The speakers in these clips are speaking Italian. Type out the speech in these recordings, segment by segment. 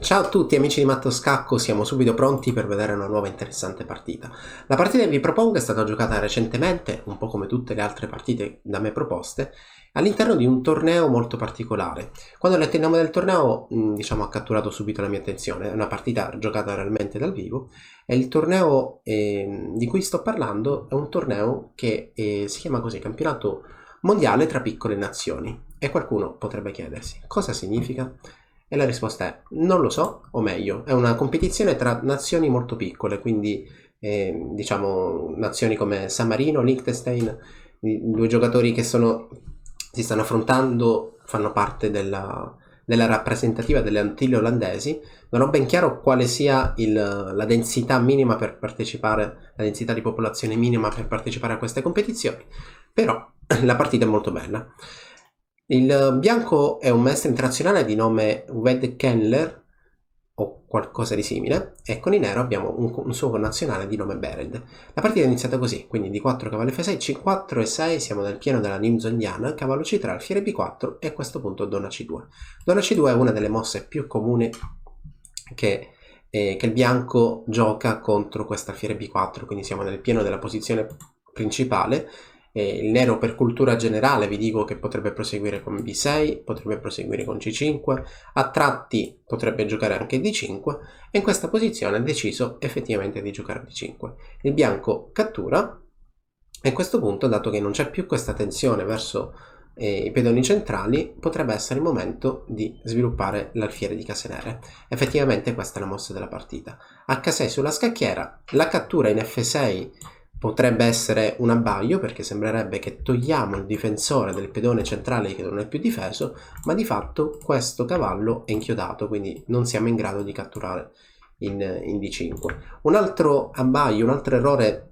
Ciao a tutti amici di Matto Scacco, siamo subito pronti per vedere una nuova interessante partita. La partita che vi propongo è stata giocata recentemente, un po' come tutte le altre partite da me proposte, all'interno di un torneo molto particolare. Quando ho letto il nome del torneo, ha catturato subito la mia attenzione. È una partita giocata realmente dal vivo e il torneo di cui sto parlando è un torneo che si chiama così, Campionato Mondiale tra piccole nazioni. E qualcuno potrebbe chiedersi, cosa significa? E la risposta è non lo so, o meglio, è una competizione tra nazioni molto piccole, quindi nazioni come San Marino, Liechtenstein, i due giocatori che si stanno affrontando fanno parte della rappresentativa delle Antille olandesi. Non ho ben chiaro quale sia la densità minima per partecipare, la densità di popolazione minima per partecipare a queste competizioni, però la partita è molto bella. Il bianco è un maestro internazionale di nome Wed Kenler o qualcosa di simile, e con il nero abbiamo un suo connazionale di nome Bered. La partita è iniziata così, quindi d4 cavallo f6, c4 e 6, siamo nel pieno della nimzoniana, cavallo c3, alfiere b4 e a questo punto donna c2. Donna c2 è una delle mosse più comuni che il bianco gioca contro questa alfiere b4, quindi siamo nel pieno della posizione principale. Il nero per cultura generale vi dico che potrebbe proseguire con b6, potrebbe proseguire con c5, a tratti potrebbe giocare anche d5 e in questa posizione ha deciso effettivamente di giocare d5. Il bianco cattura e a questo punto, dato che non c'è più questa tensione verso i pedoni centrali, potrebbe essere il momento di sviluppare l'alfiere di case nere. Effettivamente questa è la mossa della partita. H6 sulla scacchiera, la cattura in f6 potrebbe essere un abbaglio, perché sembrerebbe che togliamo il difensore del pedone centrale che non è più difeso, ma di fatto questo cavallo è inchiodato, quindi non siamo in grado di catturare in d5. Un altro abbaglio, un altro errore,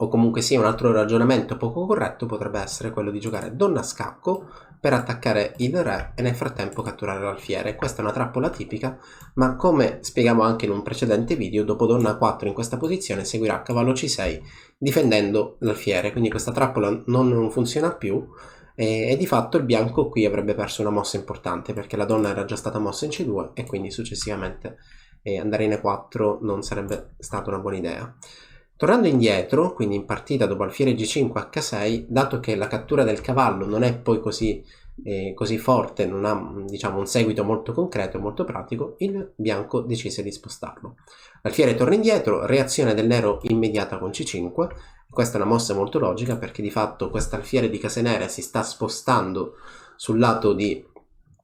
o comunque sia un altro ragionamento poco corretto, potrebbe essere quello di giocare donna scacco per attaccare il re e nel frattempo catturare l'alfiere. Questa è una trappola tipica, ma come spiegavo anche in un precedente video, dopo donna 4 in questa posizione seguirà cavallo c6 difendendo l'alfiere, quindi questa trappola non funziona più e di fatto il bianco qui avrebbe perso una mossa importante, perché la donna era già stata mossa in c2 e quindi successivamente andare in e4 non sarebbe stata una buona idea. Tornando indietro, quindi in partita dopo alfiere g5 h6, dato che la cattura del cavallo non è poi così forte, non ha un seguito molto concreto e molto pratico, il bianco decise di spostarlo. L'alfiere torna indietro, reazione del nero immediata con c5. Questa è una mossa molto logica, perché di fatto questa alfiere di case nere si sta spostando sul lato di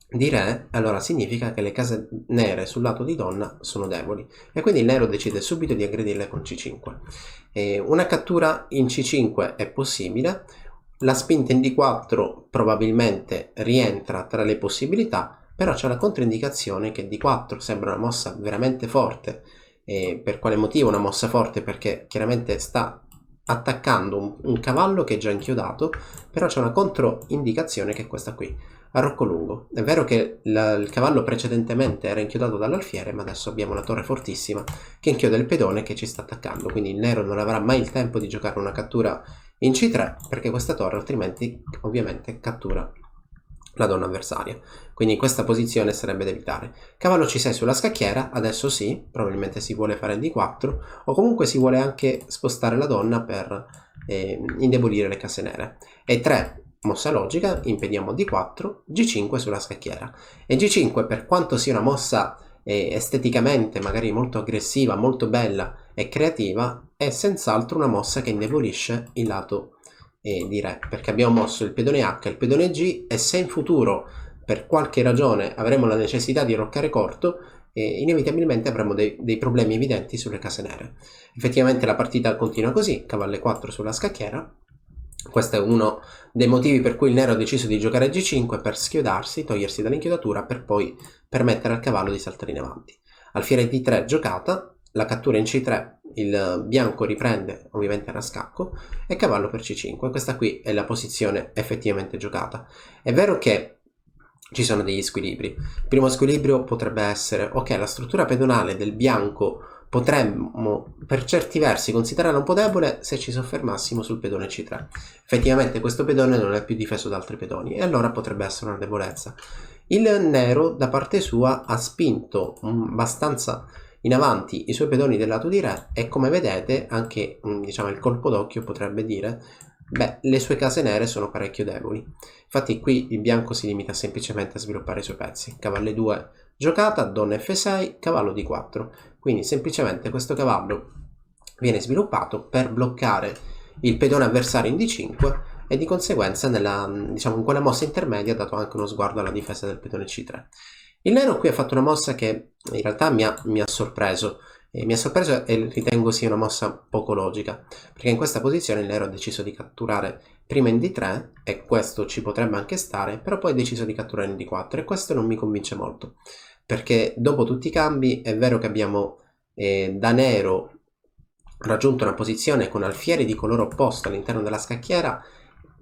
re, allora significa che le case nere sul lato di donna sono deboli e quindi il nero decide subito di aggredirle con c5. Una cattura in c5 è possibile, la spinta in d4 probabilmente rientra tra le possibilità, però c'è la controindicazione che d4 sembra una mossa veramente forte. Per quale motivo una mossa forte? Perché chiaramente sta attaccando un cavallo che è già inchiodato, però c'è una controindicazione che è questa qui, a rocco lungo. È vero che il cavallo precedentemente era inchiodato dall'alfiere, ma adesso abbiamo una torre fortissima che inchioda il pedone che ci sta attaccando, quindi il nero non avrà mai il tempo di giocare una cattura in c3, perché questa torre altrimenti ovviamente cattura la donna avversaria, quindi in questa posizione sarebbe da evitare. Cavallo c6 sulla scacchiera, adesso sì, probabilmente si vuole fare il d4 o comunque si vuole anche spostare la donna per indebolire le case nere. E3, mossa logica, impediamo d4, g5 sulla scacchiera. E g5, per quanto sia una mossa esteticamente magari molto aggressiva, molto bella e creativa, è senz'altro una mossa che indebolisce il lato di re, perché abbiamo mosso il pedone H e il pedone G, e se in futuro per qualche ragione avremo la necessità di roccare corto, inevitabilmente avremo dei problemi evidenti sulle case nere. Effettivamente la partita continua così, cavallo 4 sulla scacchiera. Questo è uno dei motivi per cui il nero ha deciso di giocare a g5, per schiodarsi, togliersi dall'inchiodatura, per poi permettere al cavallo di saltare in avanti. Alfiere d3 giocata, la cattura in c3, il bianco riprende, ovviamente era scacco, e cavallo per c5. Questa qui è la posizione effettivamente giocata. È vero che ci sono degli squilibri. Il primo squilibrio potrebbe essere, ok, la struttura pedonale del bianco potremmo per certi versi considerarla un po' debole se ci soffermassimo sul pedone c3. Effettivamente questo pedone non è più difeso da altri pedoni e allora potrebbe essere una debolezza. Il nero da parte sua ha spinto abbastanza in avanti i suoi pedoni del lato di re e come vedete anche diciamo il colpo d'occhio potrebbe dire beh, le sue case nere sono parecchio deboli. Infatti qui il bianco si limita semplicemente a sviluppare i suoi pezzi. Cavallo 2 giocata, donna F6, cavallo D4. Quindi semplicemente questo cavallo viene sviluppato per bloccare il pedone avversario in D5 e di conseguenza diciamo, in quella mossa intermedia ha dato anche uno sguardo alla difesa del pedone C3. Il nero qui ha fatto una mossa che in realtà mi ha sorpreso. Mi ha sorpreso e ritengo sia una mossa poco logica, perché in questa posizione il nero ha deciso di catturare prima in D3 e questo ci potrebbe anche stare, però poi ha deciso di catturare in D4 e questo non mi convince molto, perché dopo tutti i cambi è vero che abbiamo da nero raggiunto una posizione con alfieri di colore opposto all'interno della scacchiera,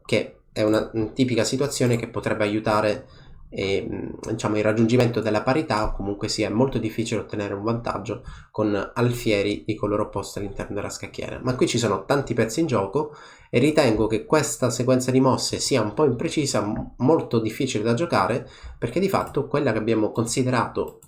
che è una tipica situazione che potrebbe aiutare diciamo, il raggiungimento della parità, o comunque sia molto difficile ottenere un vantaggio con alfieri di colore opposto all'interno della scacchiera. Ma qui ci sono tanti pezzi in gioco e ritengo che questa sequenza di mosse sia un po' imprecisa, molto difficile da giocare, perché di fatto quella che abbiamo considerato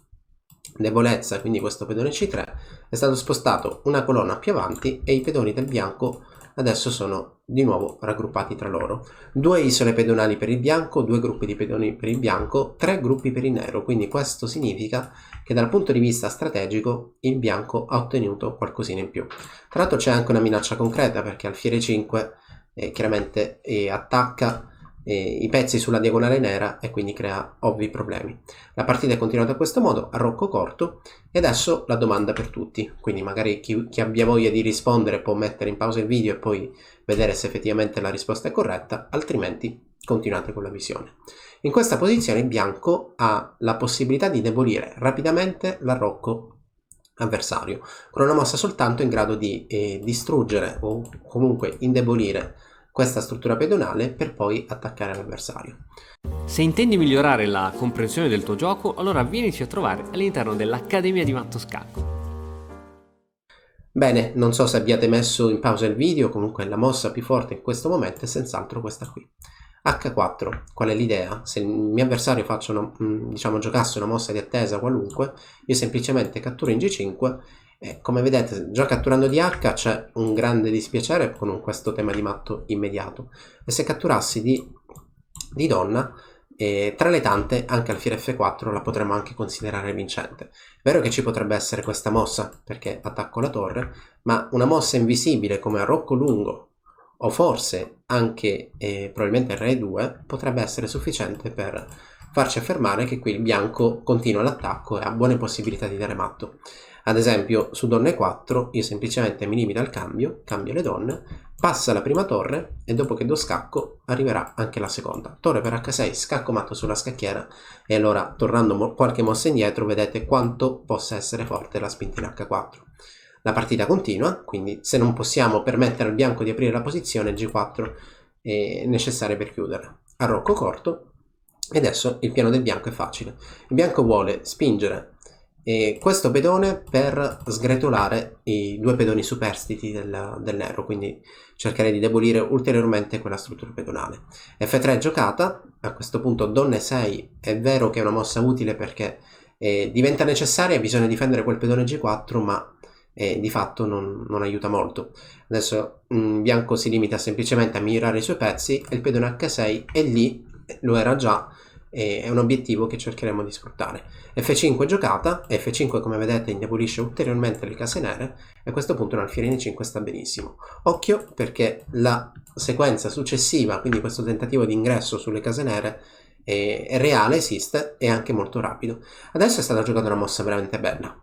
debolezza, quindi questo pedone C3, è stato spostato una colonna più avanti e i pedoni del bianco adesso sono di nuovo raggruppati tra loro. 2 isole pedonali per il bianco, 2 gruppi di pedoni per il bianco, 3 gruppi per il nero, quindi questo significa che dal punto di vista strategico il bianco ha ottenuto qualcosina in più. Tra l'altro c'è anche una minaccia concreta, perché alfiere 5 chiaramente attacca i pezzi sulla diagonale nera e quindi crea ovvi problemi. La partita è continuata in questo modo, a rocco corto, e adesso la domanda per tutti, quindi magari chi abbia voglia di rispondere può mettere in pausa il video e poi vedere se effettivamente la risposta è corretta, altrimenti continuate con la visione. In questa posizione il bianco ha la possibilità di debolire rapidamente l'arrocco avversario, con una mossa soltanto in grado di distruggere o comunque indebolire questa struttura pedonale per poi attaccare l'avversario. Se intendi migliorare la comprensione del tuo gioco, allora vienici a trovare all'interno dell'Accademia di Matto Scacco. Bene, non so se abbiate messo in pausa il video, comunque la mossa più forte in questo momento è senz'altro questa qui. H4, qual è l'idea? Se il mio avversario diciamo, giocasse una mossa di attesa qualunque, io semplicemente catturo in G5 e come vedete già catturando di H c'è un grande dispiacere con questo tema di matto immediato, e se catturassi di donna tra le tante anche alfiere F4 la potremmo anche considerare vincente. È vero che ci potrebbe essere questa mossa perché attacco la torre, ma una mossa invisibile come arrocco lungo o forse anche probabilmente il re 2 potrebbe essere sufficiente per farci affermare che qui il bianco continua l'attacco e ha buone possibilità di dare matto. Ad esempio su donne 4 io semplicemente mi limito al cambio le donne, passa la prima torre e dopo che do scacco arriverà anche la seconda. Torre per H6, scacco matto sulla scacchiera e allora tornando qualche mossa indietro vedete quanto possa essere forte la spinta in H4. La partita continua, quindi se non possiamo permettere al bianco di aprire la posizione G4 è necessaria per chiuderla. Arrocco corto e adesso il piano del bianco è facile. Il bianco vuole spingere questo pedone per sgretolare i 2 pedoni superstiti del nero, quindi cercare di debolire ulteriormente quella struttura pedonale. F3 giocata, a questo punto donna 6 è vero che è una mossa utile perché diventa necessaria, bisogna difendere quel pedone G4, ma di fatto non aiuta molto. Adesso bianco si limita semplicemente a migliorare i suoi pezzi e il pedone H6 è lì, lo era già, è un obiettivo che cercheremo di sfruttare. F5 giocata, F5 come vedete indebolisce ulteriormente le case nere e a questo punto un alfiere in 5 sta benissimo. Occhio perché la sequenza successiva, quindi questo tentativo di ingresso sulle case nere è reale, esiste, e anche molto rapido. Adesso è stata giocata una mossa veramente bella.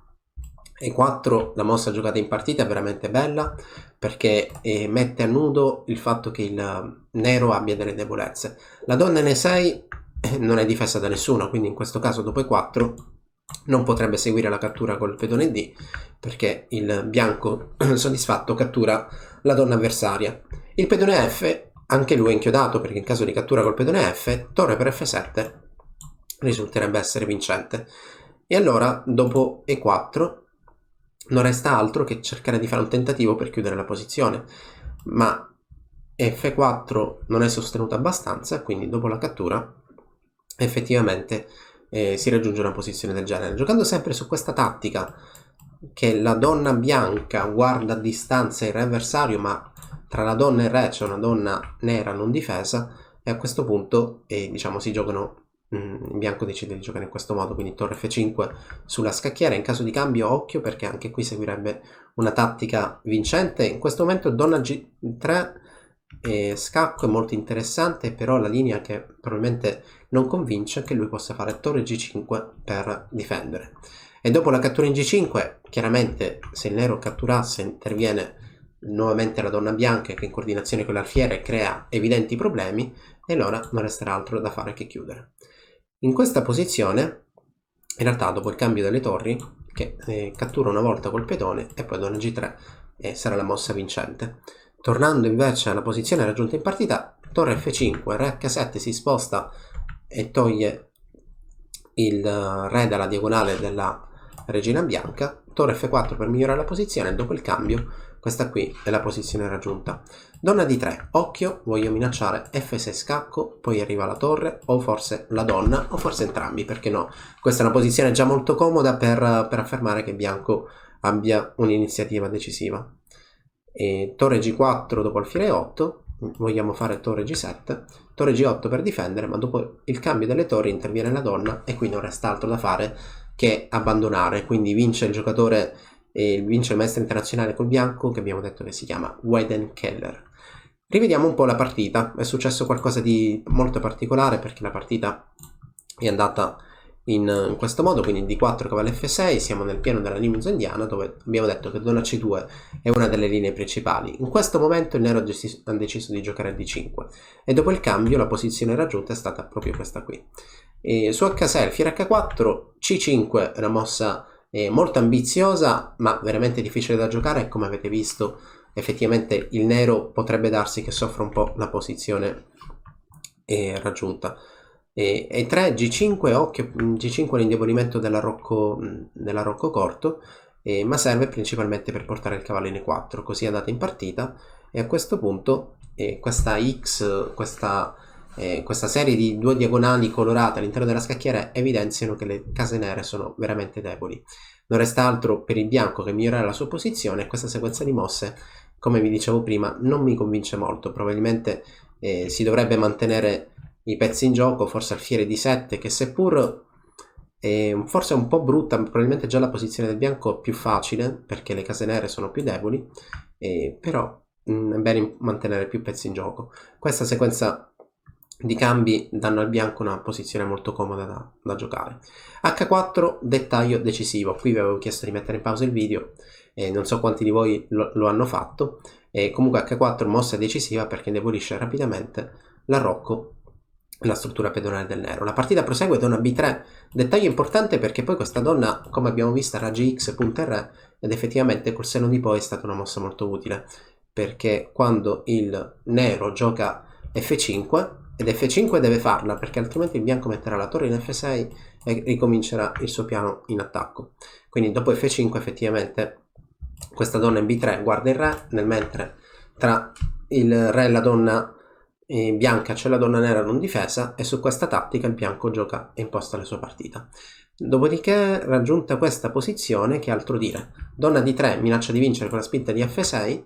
E4, la mossa giocata in partita è veramente bella perché mette a nudo il fatto che il nero abbia delle debolezze. La donna N6 non è difesa da nessuno, quindi in questo caso dopo E4 non potrebbe seguire la cattura col pedone D perché il bianco soddisfatto cattura la donna avversaria. Il pedone F anche lui è inchiodato perché in caso di cattura col pedone F torre per F7 risulterebbe essere vincente. E allora dopo E4 non resta altro che cercare di fare un tentativo per chiudere la posizione, ma F4 non è sostenuto abbastanza, quindi dopo la cattura effettivamente si raggiunge una posizione del genere. Giocando sempre su questa tattica che la donna bianca guarda a distanza il re avversario, ma tra la donna e il re c'è una donna nera non difesa, e a questo punto diciamo si giocano, il bianco decide di giocare in questo modo, quindi torre F5 sulla scacchiera. In caso di cambio occhio, perché anche qui seguirebbe una tattica vincente. In questo momento donna G3 scacco è molto interessante, però la linea che probabilmente non convince è che lui possa fare torre G5 per difendere. E dopo la cattura in G5, chiaramente se il nero catturasse interviene nuovamente la donna bianca, che in coordinazione con l'alfiere crea evidenti problemi, e allora non resterà altro da fare che chiudere. In questa posizione, in realtà dopo il cambio delle torri, che cattura una volta col pedone, e poi donna G3 sarà la mossa vincente. Tornando invece alla posizione raggiunta in partita, torre F5, re H7 si sposta e toglie il re dalla diagonale della regina bianca, torre F4 per migliorare la posizione. Dopo il cambio, questa qui è la posizione raggiunta. Donna D3, occhio, voglio minacciare F6 scacco, poi arriva la torre, o forse la donna, o forse entrambi, perché no? Questa è una posizione già molto comoda per affermare che bianco abbia un'iniziativa decisiva. E torre G4 dopo alfiere 8, vogliamo fare torre G7, torre G8 per difendere, ma dopo il cambio delle torri interviene la donna e qui non resta altro da fare che abbandonare. Quindi vince il giocatore, vince il maestro internazionale col bianco, che abbiamo detto che si chiama Weidenfeller. Rivediamo un po' la partita. È successo qualcosa di molto particolare, perché la partita è andata in questo modo, quindi D4 cavallo F6, siamo nel pieno della linea indiana, dove abbiamo detto che donna C2 è una delle linee principali. In questo momento il nero ha deciso di giocare a D5 e dopo il cambio la posizione raggiunta è stata proprio questa qui. Su H6 alfiere H4, C5 è una mossa molto ambiziosa ma veramente difficile da giocare, e come avete visto effettivamente il nero potrebbe darsi che soffra un po' la posizione raggiunta. E 3 G5, occhio, G5 è l'indebolimento dell'arrocco corto, ma serve principalmente per portare il cavallo in E4, così è andata in partita. E a questo punto questa X, questa serie di due diagonali colorate all'interno della scacchiera evidenziano che le case nere sono veramente deboli. Non resta altro per il bianco che migliorare la sua posizione, e questa sequenza di mosse, come vi dicevo prima, non mi convince molto. Probabilmente si dovrebbe mantenere i pezzi in gioco, forse alfiere di 7, che seppur forse è un po' brutta, probabilmente già la posizione del bianco è più facile perché le case nere sono più deboli, però è bene mantenere più pezzi in gioco. Questa sequenza di cambi danno al bianco una posizione molto comoda da giocare. H4, dettaglio decisivo. Qui vi avevo chiesto di mettere in pausa il video, non so quanti di voi lo hanno fatto. Comunque H4 mossa decisiva perché indebolisce rapidamente l'arrocco, la struttura pedonale del nero. La partita prosegue, donna B3, dettaglio importante perché poi questa donna, come abbiamo visto, era GX punta il re, ed effettivamente col senno di poi è stata una mossa molto utile, perché quando il nero gioca F5, ed F5 deve farla perché altrimenti il bianco metterà la torre in F6 e ricomincerà il suo piano in attacco. Quindi dopo F5 effettivamente questa donna in B3 guarda il re, nel mentre tra il re e la donna bianca c'è la donna nera non difesa, e su questa tattica il bianco gioca e imposta la sua partita. Dopodiché, raggiunta questa posizione, che altro dire, donna D3 minaccia di vincere con la spinta di F6,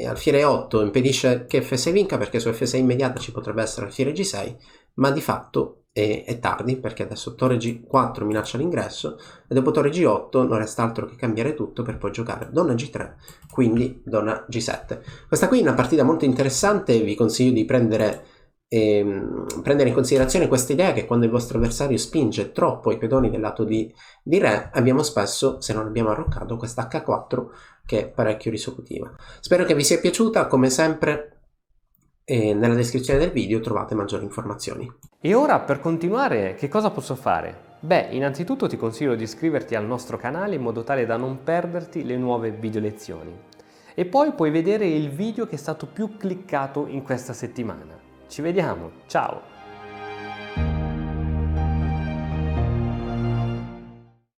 alfiere 8 impedisce che F6 vinca perché su F6 immediata ci potrebbe essere alfiere G6, ma di fatto è tardi perché adesso torre G4 minaccia l'ingresso, e dopo torre G8 non resta altro che cambiare tutto per poi giocare donna G3, quindi donna G7. Questa qui è una partita molto interessante, vi consiglio di prendere in considerazione questa idea che quando il vostro avversario spinge troppo i pedoni del lato di re, abbiamo spesso, se non abbiamo arroccato, questa H4 che è parecchio risolutiva. Spero che vi sia piaciuta, come sempre nella descrizione del video trovate maggiori informazioni. E ora, per continuare, che cosa posso fare? Beh, innanzitutto ti consiglio di iscriverti al nostro canale in modo tale da non perderti le nuove video lezioni. E poi puoi vedere il video che è stato più cliccato in questa settimana. Ci vediamo, ciao!